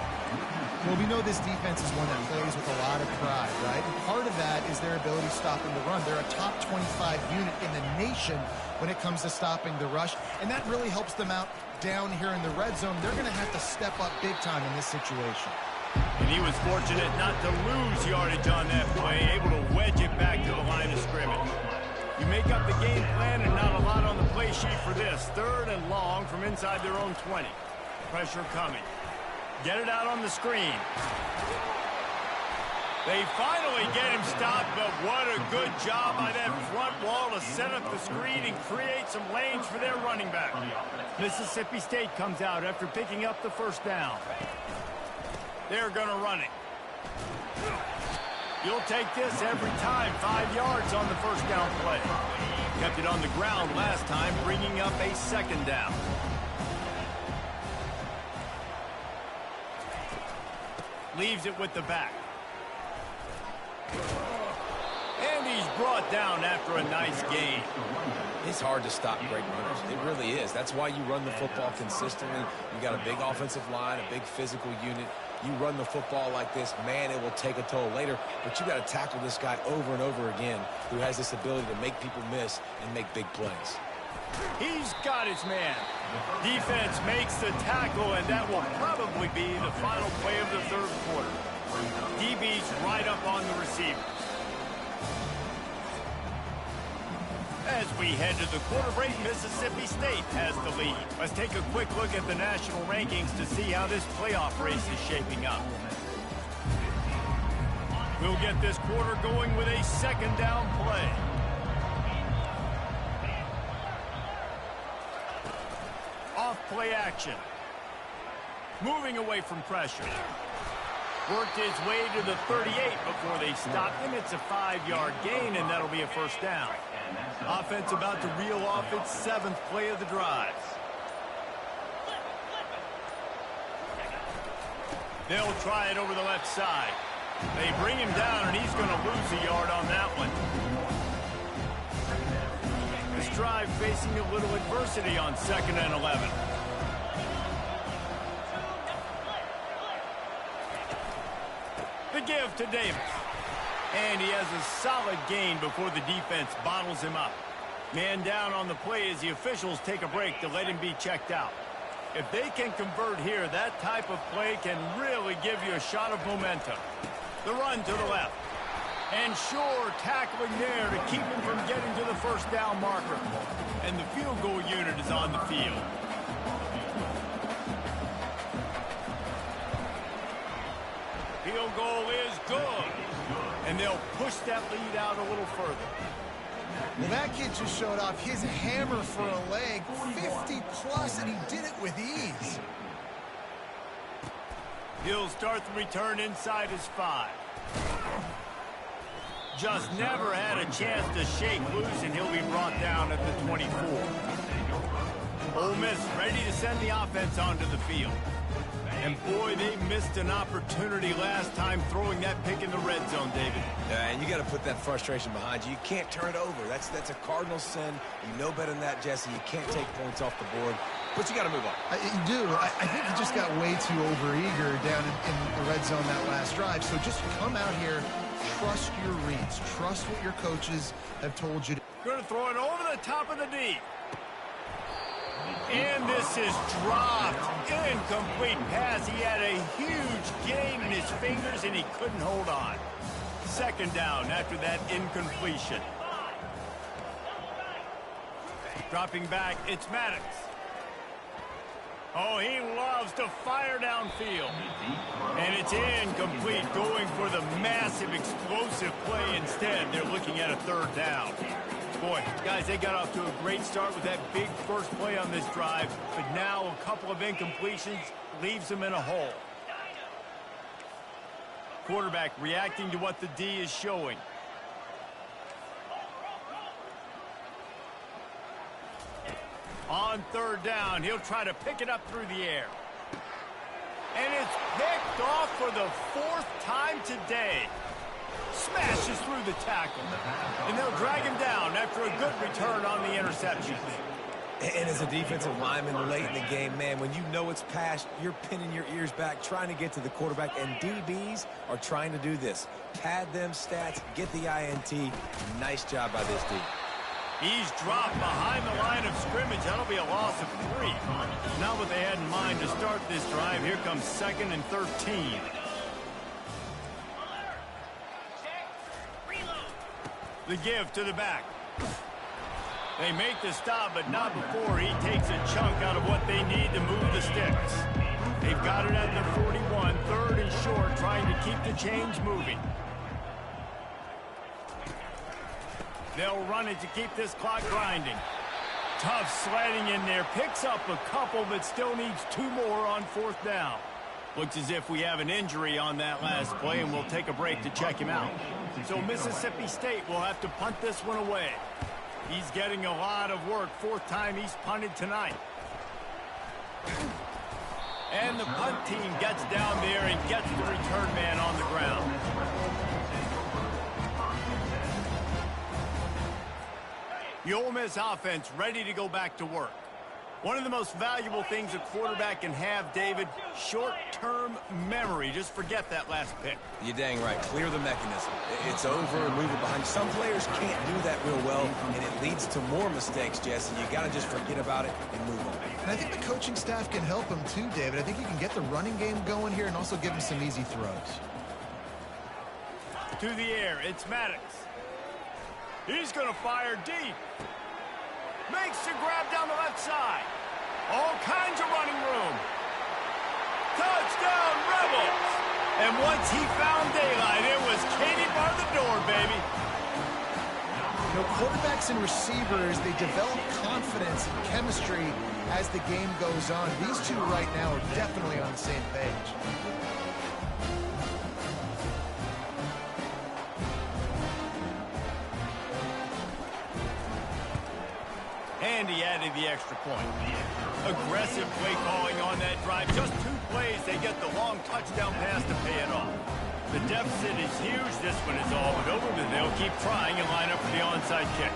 Well, we know this defense is one that plays with a lot of pride, right? And part of that is their ability stopping the run. They're a top 25 unit in the nation when it comes to stopping the rush, and that really helps them out down here in the red zone. They're going to have to step up big time in this situation. And he was fortunate not to lose yardage on that play, able to wedge it back to the line of scrimmage. You make up the game plan and not a lot on the play sheet for this. 3rd and long from inside their own 20. Pressure coming. Get it out on the screen. They finally get him stopped, but what a good job by that front wall to set up the screen and create some lanes for their running back. Mississippi State comes out after picking up the 1st down. They're going to run it. You'll take this every time. 5 yards on the 1st down play. Kept it on the ground last time, bringing up a 2nd down. Leaves it with the back. And he's brought down after a nice gain. It's hard to stop great runners. It really is. That's why you run the football consistently. You got a big offensive line, a big physical unit. You run the football like this, man, it will take a toll later. But you got to tackle this guy over and over again who has this ability to make people miss and make big plays. He's got his man. Defense makes the tackle, and that will probably be the final play of the third quarter. DB's right up on the receivers. As we head to the quarter break, Mississippi State has the lead. Let's take a quick look at the national rankings to see how this playoff race is shaping up. We'll get this quarter going with a second down play. Off play action. Moving away from pressure. Worked his way to the 38 before they stopped him. It's a 5-yard gain, and that'll be a first down. Offense about to reel off its 7th play of the drive. They'll try it over the left side. They bring him down, and he's going to lose a yard on that one. This drive facing a little adversity on 2nd and 11. The give to Davis. And he has a solid gain before the defense bottles him up. Man down on the play as the officials take a break to let him be checked out. If they can convert here, that type of play can really give you a shot of momentum. The run to the left. And sure, tackling there to keep him from getting to the first down marker. And the field goal unit is on the field. Field goal is good. And they'll push that lead out a little further. Well, that kid just showed off his hammer for a leg, 50-plus, and he did it with ease. He'll start the return inside his 5. Just never had a chance to shake loose, and he'll be brought down at the 24. Ole Miss ready to send the offense onto the field. And boy, they missed an opportunity last time throwing that pick in the red zone, David. And you got to put that frustration behind you. You can't turn it over. That's a cardinal sin. You know better than that, Jesse. You can't take points off the board. But you got to move on. You do. I think you just got way too overeager down in the red zone that last drive. So just come out here, trust your reads. Trust what your coaches have told you. Going to throw it over the top of the D. And this is dropped. Incomplete pass. He had a huge gain in his fingers, and he couldn't hold on. 2nd down after that incompletion. Dropping back, it's Maddox. Oh, he loves to fire downfield. And it's incomplete, going for the massive explosive play instead. They're looking at a 3rd down. Boy, guys, they got off to a great start with that big first play on this drive, but now a couple of incompletions leaves them in a hole. Quarterback reacting to what the D is showing. On 3rd down, he'll try to pick it up through the air. And it's picked off for the 4th time today. Smashes through the tackle. And they'll drag him down after a good return on the interception. And as a defensive lineman late in the game, man, when you know it's passed, you're pinning your ears back, trying to get to the quarterback, and DBs are trying to do this. Pad them stats, get the INT. Nice job by this D. He's dropped behind the line of scrimmage. That'll be a loss of 3. Not what they had in mind to start this drive. Here comes 2nd and 13. The give to the back. They make the stop, but not before he takes a chunk out of what they need to move the sticks. They've got it at the 41, 3rd and short, trying to keep the chains moving. They'll run it to keep this clock grinding. Tough sledding in there. Picks up a couple, but still needs 2 more on 4th down. Looks as if we have an injury on that last play, and we'll take a break to check him out. So Mississippi State will have to punt this one away. He's getting a lot of work. 4th time he's punted tonight. And the punt team gets down there and gets the return man on the ground. The Ole Miss offense ready to go back to work. One of the most valuable things a quarterback can have, David, short-term memory. Just forget that last pick. You're dang right. Clear the mechanism. It's over and move it behind. Some players can't do that real well, and it leads to more mistakes, Jesse. You got to just forget about it and move on. And I think the coaching staff can help him too, David. I think he can get the running game going here and also give him some easy throws. To the air, it's Maddox. He's going to fire deep. Makes the grab down the left side. All kinds of running room. Touchdown, Rebels! And once he found daylight, it was Katie bar the door, baby. You know, quarterbacks and receivers, they develop confidence and chemistry as the game goes on. These two right now are definitely on the same page. And he added the extra point. Aggressive play calling on that drive. Just 2 plays, they get the long touchdown pass to pay it off. The deficit is huge. This one is all but over, but they'll keep trying and line up for the onside kick.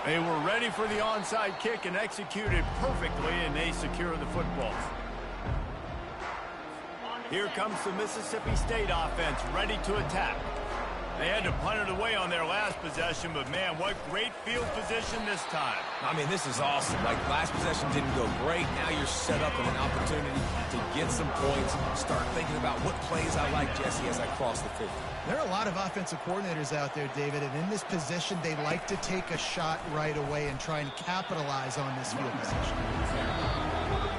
They were ready for the onside kick and executed perfectly, and they secure the football. Here comes the Mississippi State offense, ready to attack. They had to punt it away on their last possession, but man, what great field position this time. I mean, this is awesome. Like, last possession didn't go great. Now you're set up with an opportunity to get some points. Start thinking about what plays I like, Jesse, as I cross the 50. There are a lot of offensive coordinators out there, David, and in this position, they like to take a shot right away and try and capitalize on this field position.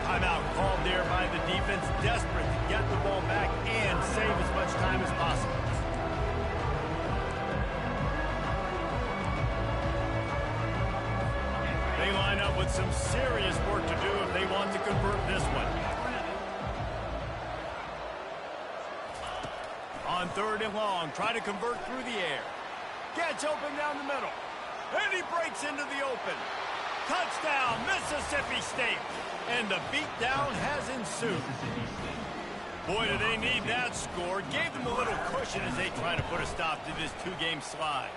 Timeout called there by the defense, desperate to get the ball back and save as much time as possible. They line up with some serious work to do if they want to convert this one. On 3rd and long, try to convert through the air. Gets open down the middle. And he breaks into the open. Touchdown, Mississippi State. And the beatdown has ensued. Boy, do they need that score. Gave them a little cushion as they try to put a stop to this 2-game slide.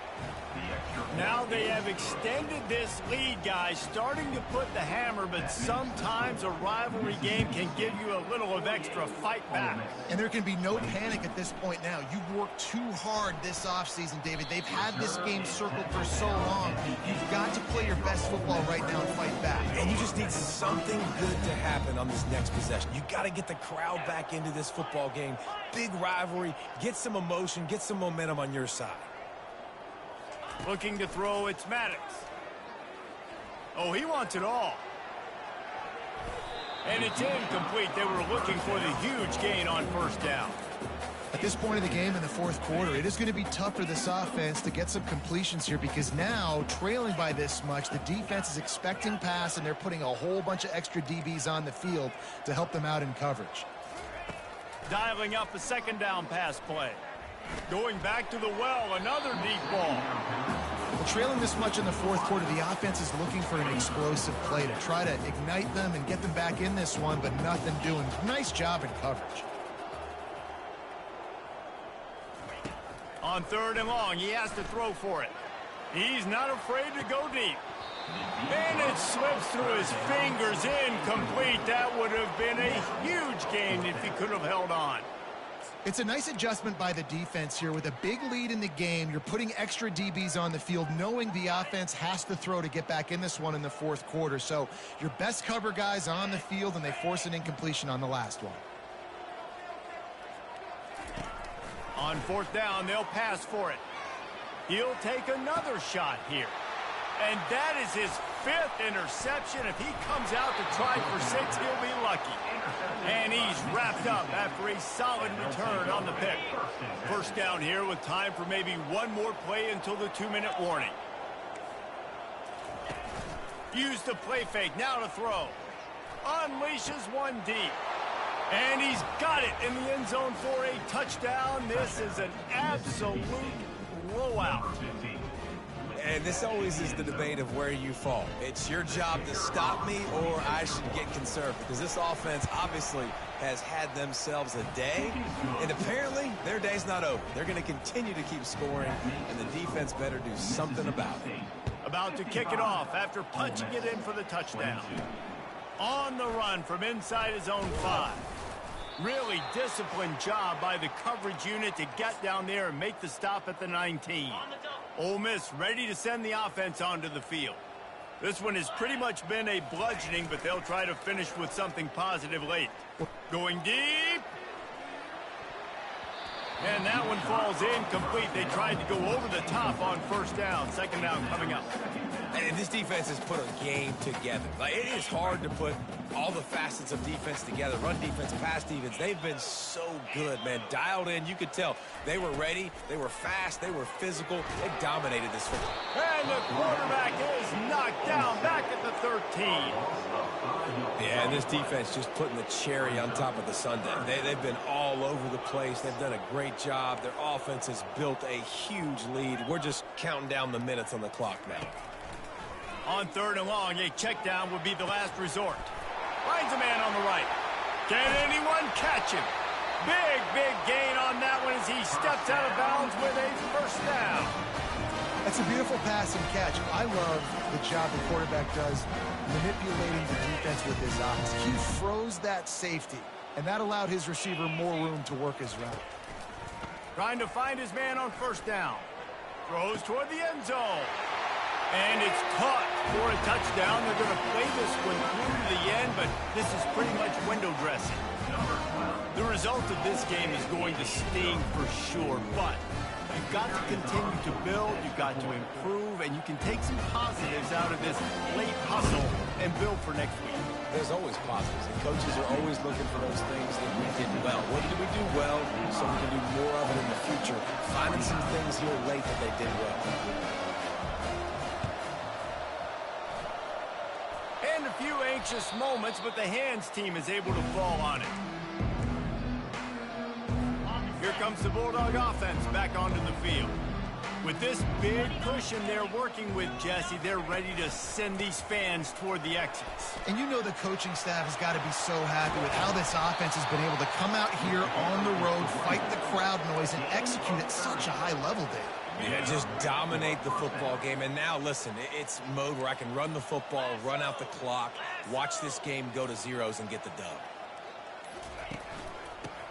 Now they have extended this lead, guys, starting to put the hammer, but sometimes a rivalry game can give you a little of extra fight back. And there can be no panic at this point now. You've worked too hard this offseason, David. They've had this game circled for so long. You've got to play your best football right now and fight back. And you just need something good to happen on this next possession. You got to get the crowd back into this football game. Big rivalry. Get some emotion. Get some momentum on your side. Looking to throw, it's Maddox. Oh, he wants it all. And it's incomplete. They were looking for the huge gain on 1st down. At this point of the game in the 4th quarter, it is going to be tough for this offense to get some completions here because now, trailing by this much, the defense is expecting pass, and they're putting a whole bunch of extra DBs on the field to help them out in coverage. Dialing up a 2nd down pass play. Going back to the well, another deep ball. Well, trailing this much in the 4th quarter, the offense is looking for an explosive play to try to ignite them and get them back in this one, but nothing doing. Nice job in coverage. On 3rd and long, he has to throw for it. He's not afraid to go deep. And it slips through his fingers, incomplete. That would have been a huge gain if he could have held on. It's a nice adjustment by the defense here. With a big lead in the game, you're putting extra DBs on the field, knowing the offense has to throw to get back in this one in the 4th quarter. So your best cover guys on the field, and they force an incompletion on the last one. On 4th down, they'll pass for it. He'll take another shot here. And that is his 5th interception. If he comes out to try for 6, he'll be lucky. And he's wrapped up after a solid return on the pick. 1st down here with time for maybe one more play until the 2-minute warning. Use the play fake, now to throw. Unleashes one deep. And he's got it in the end zone for a touchdown. This is an absolute blowout. And this always is the debate of where you fall. It's your job to stop me, or I should get conservative, because this offense obviously has had themselves a day, and apparently their day's not over. They're going to continue to keep scoring, and the defense better do something about it. About to kick it off after punching it in for the touchdown. On the run from inside his own 5. Really disciplined job by the coverage unit to get down there and make the stop at the 19. Ole Miss ready to send the offense onto the field. This one has pretty much been a bludgeoning, but they'll try to finish with something positive late. Going deep. And that one falls incomplete. They tried to go over the top on first down. Second down coming up. And this defense has put a game together. Like, it is hard to put all the facets of defense together. Run defense, pass defense. They've been so good, man. Dialed in. You could tell they were ready. They were fast. They were physical. They dominated this football. And the quarterback is knocked down back at the 13. Yeah, and this defense just putting the cherry on top of the sundae. They've been all over the place. They've done a great job. Their offense has built a huge lead. We're just counting down the minutes on the clock now. On third and long, a check down would be the last resort. Finds a man on the right. Can anyone catch him? Big gain on that one as he steps out of bounds with a first down. That's a beautiful pass and catch. I love the job the quarterback does manipulating the defense with his eyes. He froze that safety, and that allowed his receiver more room to work his route. Trying to find his man on first down. Throws toward the end zone. And it's caught for a touchdown. They're going to play this one through to the end, but this is pretty much window dressing. The result of this game is going to sting for sure, but you've got to continue to build, you've got to improve, and you can take some positives out of this late hustle and build for next week. There's always positives, and coaches are always looking for those things that we did well. What did we do well so we can do more of it in the future? Finding some things here late that they did well. And a few anxious moments, but the hands team is able to fall on it. Here comes the Bulldog offense back onto the field. With this big cushion they're working with, Jesse, they're ready to send these fans toward the exits. And you know the coaching staff has got to be so happy with how this offense has been able to come out here on the road, fight the crowd noise, and execute at such a high level, Dave. Yeah, just dominate the football game. And now, listen, it's mode where I can run the football, run out the clock, watch this game go to zeros and get the dub.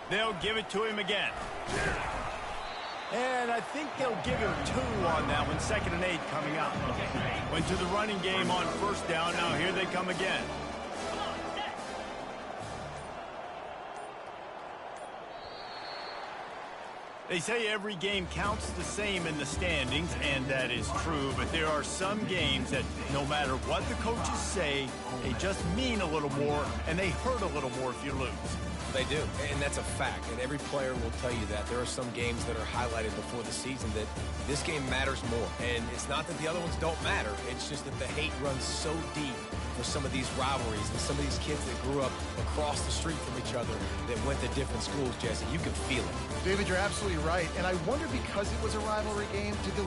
They'll give it to him again. And I think they'll give him 2 on that one. 2nd and 8 coming up. Went to the running game on first down. Now here they come again. They say every game counts the same in the standings, and that is true, but there are some games that no matter what the coaches say, they just mean a little more, and they hurt a little more if you lose. They do, and that's a fact, and every player will tell you that. There are some games that are highlighted before the season that this game matters more, and it's not that the other ones don't matter, it's just that the hate runs so deep for some of these rivalries and some of these kids that grew up across the street from each other that went to different schools, Jesse. You can feel it. David, you're absolutely right, and I wonder, because it was a rivalry game, did the